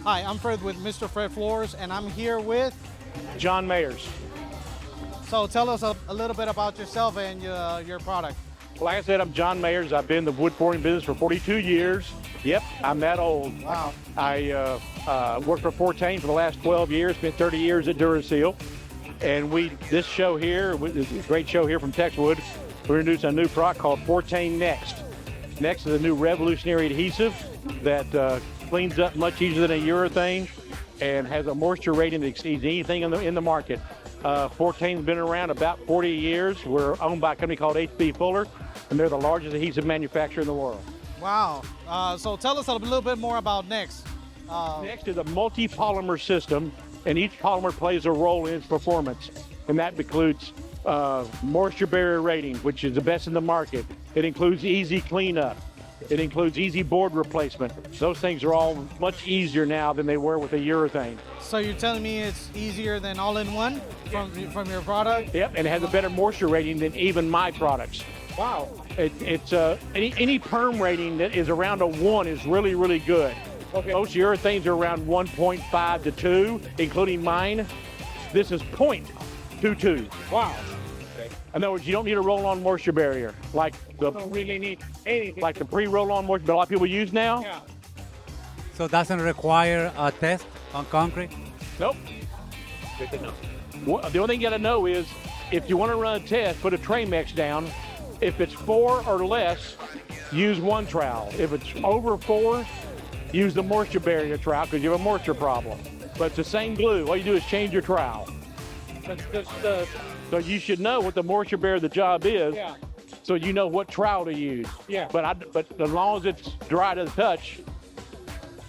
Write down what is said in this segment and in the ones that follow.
Hi, I'm Fred with Mr.FredFloors, and I'm here with. John Mayers. So tell us a little bit about yourself and your product. Like I said, I'm John Mayers. I've been in the wood flooring business for 42 years. Yep, I'm that old. Wow. I worked for Fortane for the last 12 years, spent 30 years at Duracell. And this show here, this great show here from Texwood, we're introducing a new product called Fortane Next. Next is a new revolutionary adhesive that cleans up much easier than a urethane and has a moisture rating that exceeds anything in the market. Fortane's been around about 40 years. We're owned by a company called H.B. Fuller, and they're the largest adhesive manufacturer in the world. Wow. So tell us a little bit more about Next. Next is a multi-polymer system, and each polymer plays a role in its performance. And that includes moisture barrier rating, which is the best in the market. It includes easy cleanup. It includes easy board replacement. Those things are all much easier now than they were with a urethane. So you're telling me it's easier than all-in-one from your product? Yep, and it has a better moisture rating than even my products. Wow. It's any perm rating that is around a 1 is really, really good. Okay. Most urethanes are around 1.5 to 2, including mine. This is 0.22. Wow. In other words, you don't need a roll-on moisture barrier like Don't really need anything. the pre-roll-on moisture that a lot of people use now. Yeah. So it doesn't require a test on concrete? Nope. Well, the only thing you got to know is if you want to run a test, put a tray mix down. If it's 4 or less, use one trowel. If it's over 4, use the moisture barrier trowel because you have a moisture problem. But it's the same glue. All you do is change your trowel. So you should know what the moisture barrier of the job is, Yeah. so you know what trowel to use. Yeah. But as long as it's dry to the touch,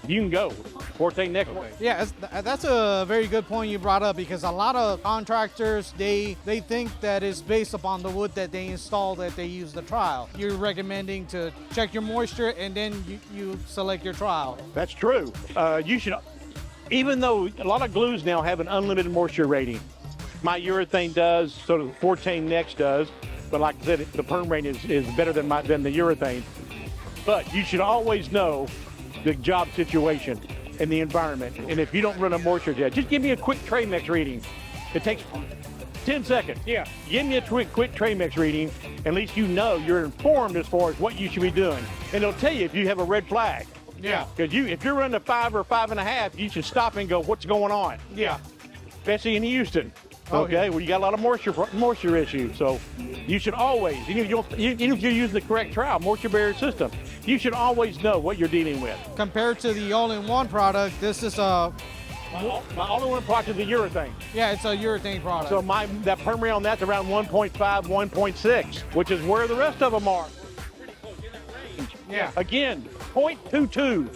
you can go. Fortane Next. Yeah, that's a very good point you brought up, because a lot of contractors, they think that it's based upon the wood that they install that they use the trowel. You're recommending to check your moisture and then you select your trowel. That's true. You should, even though a lot of glues now have an unlimited moisture rating. My urethane does, so the Fortane Next does, but like I said, the perm rating is better than the urethane. But you should always know the job situation and the environment. And if you don't run a moisture test, just give me a quick tray mix reading. It takes 10 seconds. Yeah. Give me a quick tray mix reading. At least you know you're informed as far as what you should be doing. And it'll tell you if you have a red flag. Yeah. Because if you're running a 5 or 5.5, you should stop and go, what's going on? Yeah. Especially in Houston. Oh, Okay, yeah. well, you got a lot of moisture issues, so you should always, even if you're using the correct trowel, moisture barrier system, you should always know what you're dealing with. Compared to the all-in-one product, this is My all-in-one product is the urethane. it's a urethane product. So that perm rate on that's around 1.5, 1.6, which is where the rest of them are. yeah, Again, 0.22.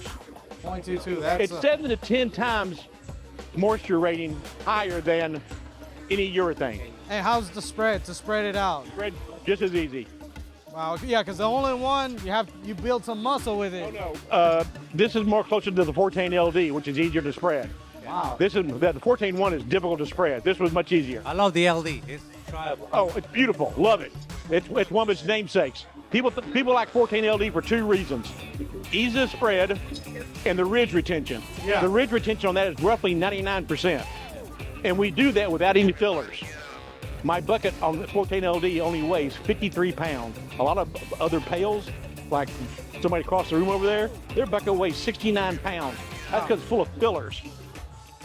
0.22. That's It's 7 to 10 times moisture rating higher than any urethane. And how's the spread to spread it out? Spread just as easy. Wow. Yeah, because the all-in-one, you build some muscle with it. This is more closer to the Fortane LD, which is easier to spread. Wow. The Fortane 1 is difficult to spread. This was much easier. I love the LD. It's triable. Oh, it's beautiful. Love it. It's one of its namesakes. People like Fortane LD for 2 reasons: easy to spread and the ridge retention. Yeah. The ridge retention on that is roughly 99%. And we do that without any fillers. My bucket on the Fortane LD only weighs 53 pounds. A lot of other pails, like somebody across the room over there, their bucket weighs 69 pounds. That's because it's full of fillers.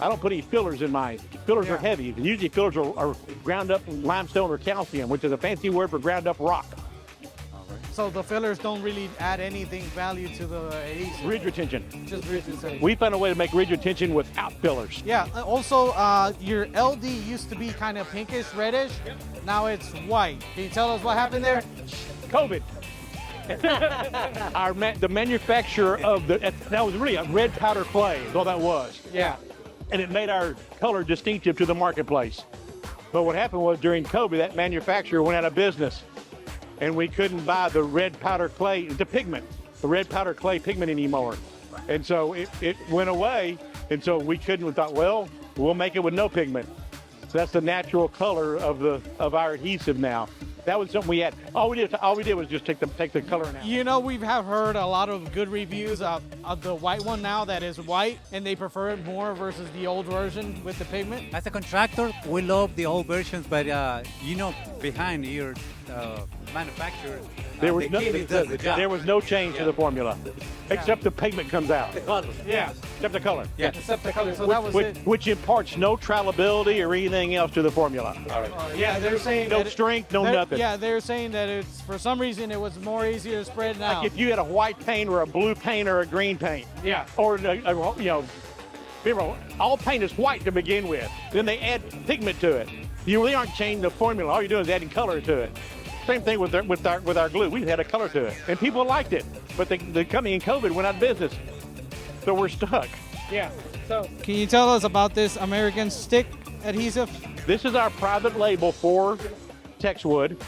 I don't put any fillers in mine. Fillers are heavy. Usually fillers are ground up limestone or calcium, which is a fancy word for ground up rock. So the fillers don't really add anything value to the adhesive. Ridge retention. Just ridge retention. We found a way to make ridge retention without fillers. Yeah. Also, your LD used to be kind of pinkish, reddish. Now it's white. Can you tell us what happened there? COVID. The manufacturer of that was really a red powder clay is all that was. Yeah. And it made our color distinctive to the marketplace. But what happened was during COVID, that manufacturer went out of business. And we couldn't buy the red powder clay, the red powder clay pigment anymore. And so it went away. And so we thought, well, we'll make it with no pigment. So that's the natural color of our adhesive now. That was something we had. All we did was just take the color out. You know, we have heard a lot of good reviews of the white one now that is white, and they prefer it more versus the old version with the pigment. As a contractor, we love the old versions, but you know, behind your manufacturer, There was, the no, chemist does the job. there was no change to the formula, except the pigment comes out. Yeah, Except the color. Yeah. except the color. So that was it. Which imparts no trowelability or anything else to the formula. Yeah, they're saying No that strength, no nothing. Yeah, they're saying that it's for some reason it was more easier to spread out. Like if you had a white paint or a blue paint or a green paint. Yeah. Or, you know, remember, all paint is white to begin with. Then they add pigment to it. You really aren't changing the formula. All you're doing is adding color to it. Same thing with our glue. We had a color to it, and people liked it. But the company in COVID went out of business, so we're stuck. Yeah. So can you tell us about this American stick adhesive? This is our private label for Texwood.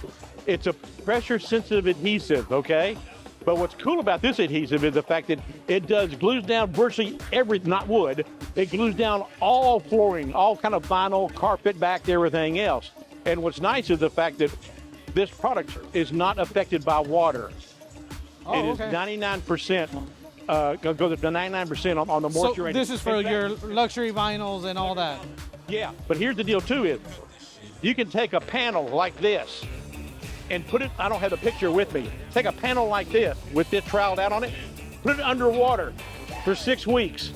It's a pressure-sensitive adhesive, okay? But what's cool about this adhesive is the fact that it glues down virtually not wood. It glues down all flooring, all kind of vinyl, carpet, back to everything else. And what's nice is the fact that this product is not affected by water. Oh, It is okay. 99%. Goes up to 99% on the moisture. So rating. this is for In fact, your luxury vinyls and all that. Yeah, but here's the deal too is you can take a panel like this and put it, I don't have the picture with me, take a panel like this with this troweled out on it, put it underwater for 6 weeks.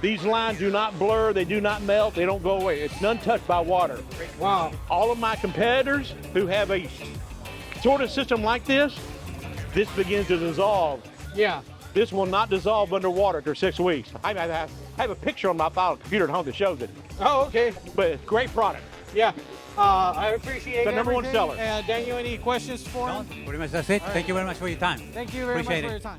These lines do not blur, they do not melt, they don't go away. It's untouched by water. Wow. All of my competitors who have a sort of system like this begins to dissolve. Yeah. This will not dissolve underwater for 6 weeks. I have a picture on my file computer at home that shows it, Oh, okay. but it's a great product. Yeah. I appreciate The number one everything. seller. Daniel, any questions for No, him? pretty much that's it. Thank you very much for your time. Thank you very Appreciate much for it. your time.